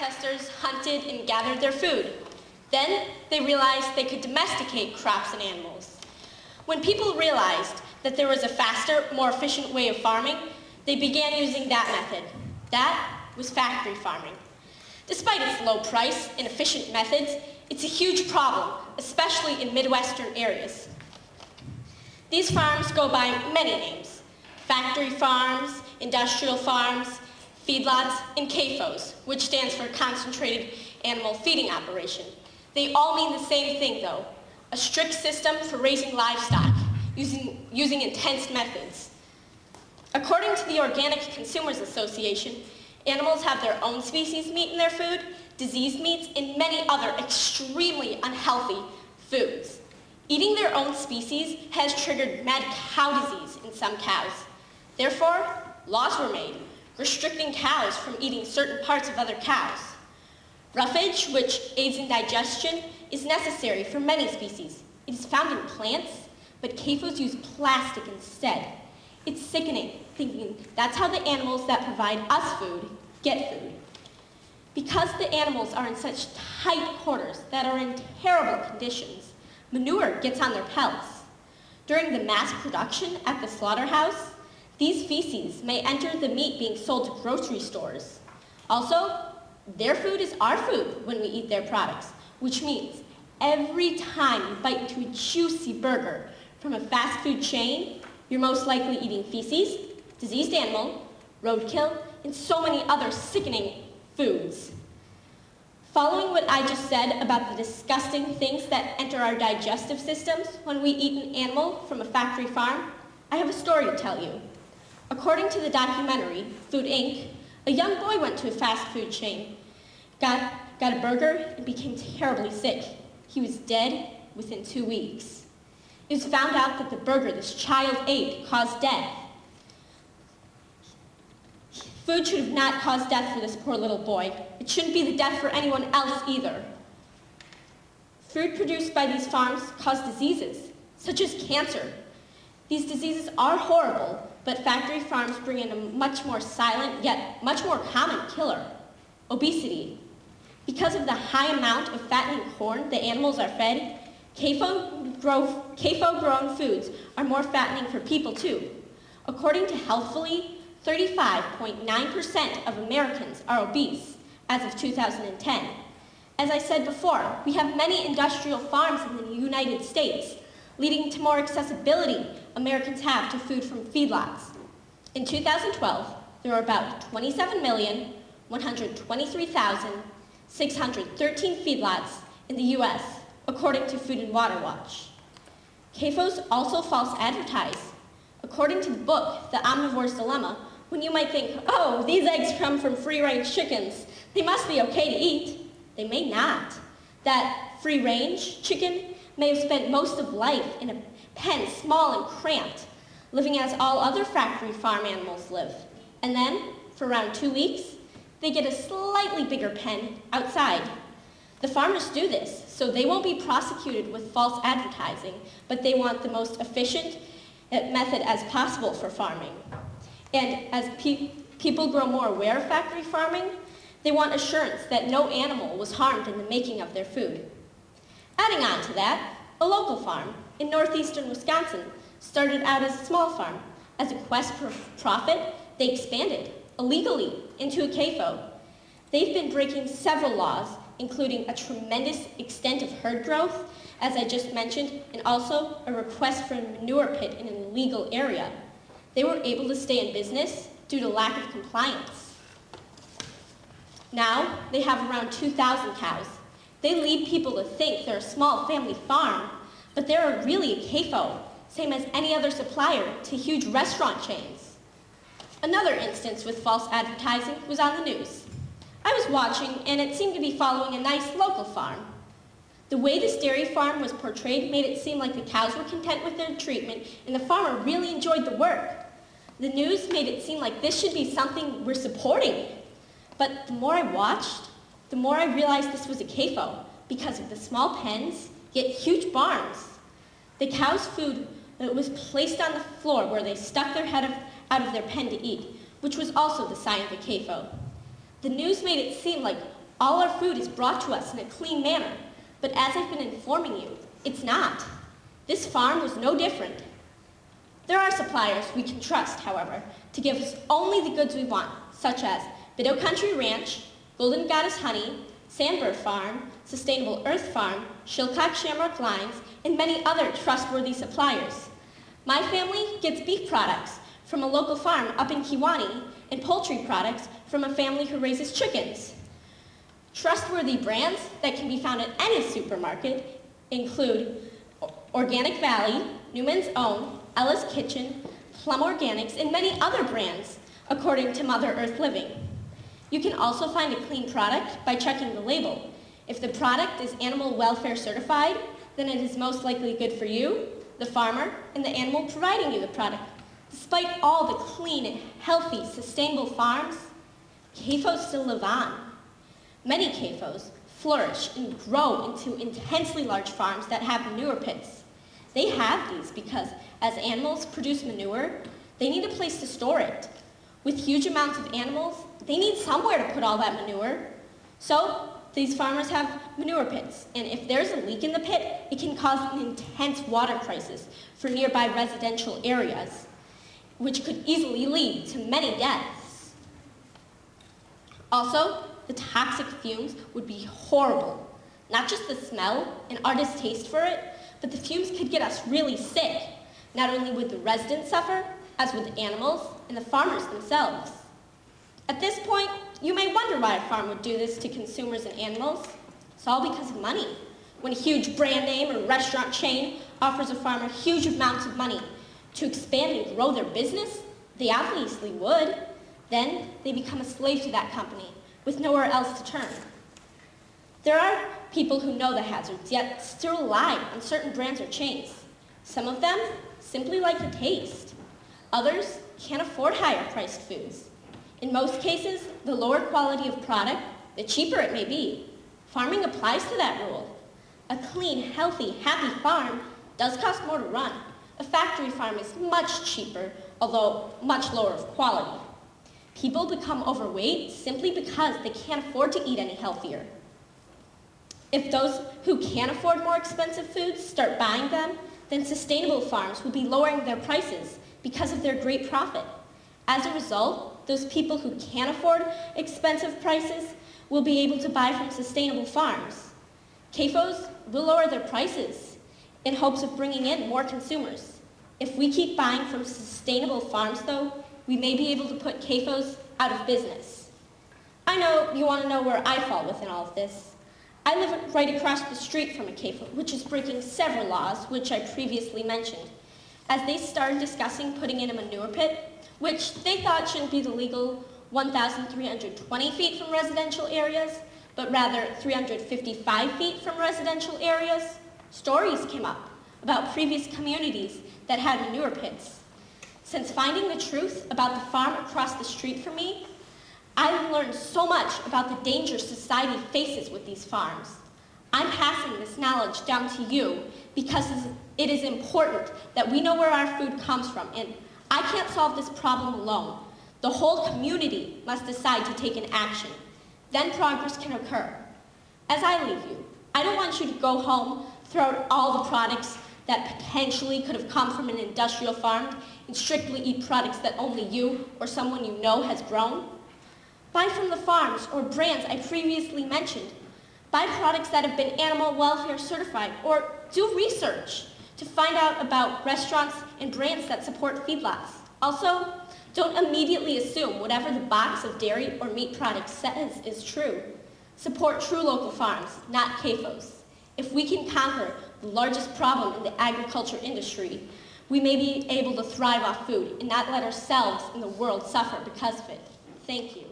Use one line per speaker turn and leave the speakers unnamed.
ancestors hunted and gathered their food. Then they realized they could domesticate crops and animals. When people realized that there was a faster, more efficient way of farming, they began using that method. That was factory farming. Despite its low price and efficient methods, it's a huge problem, especially in Midwestern areas. These farms go by many names: factory farms, industrial farms, feedlots, and CAFOs, which stands for Concentrated Animal Feeding Operation. They all mean the same thing, though: a strict system for raising livestock using intense methods. According to the Organic Consumers Association, animals have their own species meat in their food, diseased meats, and many other extremely unhealthy foods. Eating their own species has triggered mad cow disease in some cows. Therefore, laws were made restricting cows from eating certain parts of other cows. Roughage, which aids in digestion, is necessary for many species. It is found in plants, but CAFOs use plastic instead. It's sickening thinking that's how the animals that provide us food get food. Because the animals are in such tight quarters that are in terrible conditions, manure gets on their pelts. During the mass production at the slaughterhouse, these feces may enter the meat being sold to grocery stores. Also, their food is our food when we eat their products, which means every time you bite into a juicy burger from a fast food chain, you're most likely eating feces, diseased animal, roadkill, and so many other sickening foods. Following what I just said about the disgusting things that enter our digestive systems when we eat an animal from a factory farm, I have a story to tell you. According to the documentary, Food Inc., a young boy went to a fast food chain, got a burger, and became terribly sick. He was dead within 2 weeks. It was found out that the burger this child ate caused death. Food should have not caused death for this poor little boy. It shouldn't be the death for anyone else either. Food produced by these farms cause diseases, such as cancer. These diseases are horrible, but factory farms bring in a much more silent, yet much more common killer: obesity. Because of the high amount of fattening corn the animals are fed, CAFO-grown foods are more fattening for people too. According to Healthfully, 35.9% of Americans are obese as of 2010. As I said before, we have many industrial farms in the United States, leading to more accessibility Americans have to food from feedlots. In 2012, there were about 27,123,613 feedlots in the U.S., according to Food and Water Watch. CAFOs also false advertise. According to the book, The Omnivore's Dilemma, when you might think, oh, these eggs come from free-range chickens, they must be okay to eat. They may not. That free-range chicken may have spent most of life in a pen small and cramped, living as all other factory farm animals live. And then, for around 2 weeks, they get a slightly bigger pen outside. The farmers do this, so they won't be prosecuted with false advertising, but they want the most efficient method as possible for farming. And as people grow more aware of factory farming, they want assurance that no animal was harmed in the making of their food. Adding on to that, a local farm in northeastern Wisconsin started out as a small farm. As a quest for profit, they expanded illegally into a CAFO. They've been breaking several laws, including a tremendous extent of herd growth, as I just mentioned, and also a request for a manure pit in an illegal area. They were able to stay in business due to lack of compliance. Now, they have around 2,000 cows. They lead people to think they're a small family farm, but they're really a CAFO, same as any other supplier to huge restaurant chains. Another instance with false advertising was on the news. I was watching, and it seemed to be following a nice local farm. The way this dairy farm was portrayed made it seem like the cows were content with their treatment, and the farmer really enjoyed the work. The news made it seem like this should be something we're supporting. But the more I watched, the more I realized this was a CAFO because of the small pens, yet huge barns. The cows' food was placed on the floor where they stuck their head out of their pen to eat, which was also the sign of a CAFO. The news made it seem like All our food is brought to us in a clean manner, but as I've been informing you, it's not. This farm was no different. There are suppliers we can trust, however, to give us only the goods we want, such as Biddow Country Ranch, Golden Goddess Honey, Sandbird Farm, Sustainable Earth Farm, Shilcock Shamrock Lines, and many other trustworthy suppliers. My family gets beef products from a local farm up in Kewanee and poultry products from a family who raises chickens. Trustworthy brands that can be found at any supermarket include Organic Valley, Newman's Own, Ella's Kitchen, Plum Organics, and many other brands, according to Mother Earth Living. You can also find a clean product by checking the label. If the product is animal welfare certified, then it is most likely good for you, the farmer, and the animal providing you the product. Despite all the clean, healthy, sustainable farms, CAFOs still live on. Many CAFOs flourish and grow into intensely large farms that have manure pits. They have these because as animals produce manure, they need a place to store it. With huge amounts of animals, they need somewhere to put all that manure. So these farmers have manure pits, and if there's a leak in the pit, it can cause an intense water crisis for nearby residential areas, which could easily lead to many deaths. Also, the toxic fumes would be horrible. Not just the smell and our distaste for it, but the fumes could get us really sick. Not only would the residents suffer, as would the animals and the farmers themselves. At this point, you may wonder why a farm would do this to consumers and animals. It's all because of money. When a huge brand name or restaurant chain offers a farmer huge amounts of money to expand and grow their business, they obviously would. Then they become a slave to that company with nowhere else to turn. There are people who know the hazards, yet still rely on certain brands or chains. Some of them simply like the taste. Others can't afford higher priced foods. In most cases, the lower quality of product, the cheaper it may be. Farming applies to that rule. A clean, healthy, happy farm does cost more to run. A factory farm is much cheaper, although much lower of quality. People become overweight simply because they can't afford to eat any healthier. If those who can afford more expensive foods start buying them, then sustainable farms will be lowering their prices because of their great profit. As a result, those people who can afford expensive prices will be able to buy from sustainable farms. CAFOs will lower their prices in hopes of bringing in more consumers. If we keep buying from sustainable farms, though, we may be able to put CAFOs out of business. I know you want to know where I fall within all of this. I live right across the street from a CAFO, which is breaking several laws, which I previously mentioned. As they started discussing putting in a manure pit, which they thought shouldn't be the legal 1,320 feet from residential areas, but rather 355 feet from residential areas, stories came up about previous communities that had manure pits. Since finding the truth about the farm across the street from me, I've learned so much about the dangers society faces with these farms. I'm passing this knowledge down to you because it is important that we know where our food comes from, and I can't solve this problem alone. The whole community must decide to take an action. Then progress can occur. As I leave you, I don't want you to go home, throw out all the products that potentially could have come from an industrial farm, and strictly eat products that only you or someone you know has grown. Buy from the farms or brands I previously mentioned. Buy products that have been animal welfare certified, or do research to find out about restaurants and brands that support feedlots. Also, don't immediately assume whatever the box of dairy or meat products says is true. Support true local farms, not CAFOs. If we can conquer the largest problem in the agriculture industry, we may be able to thrive off food and not let ourselves and the world suffer because of it. Thank you.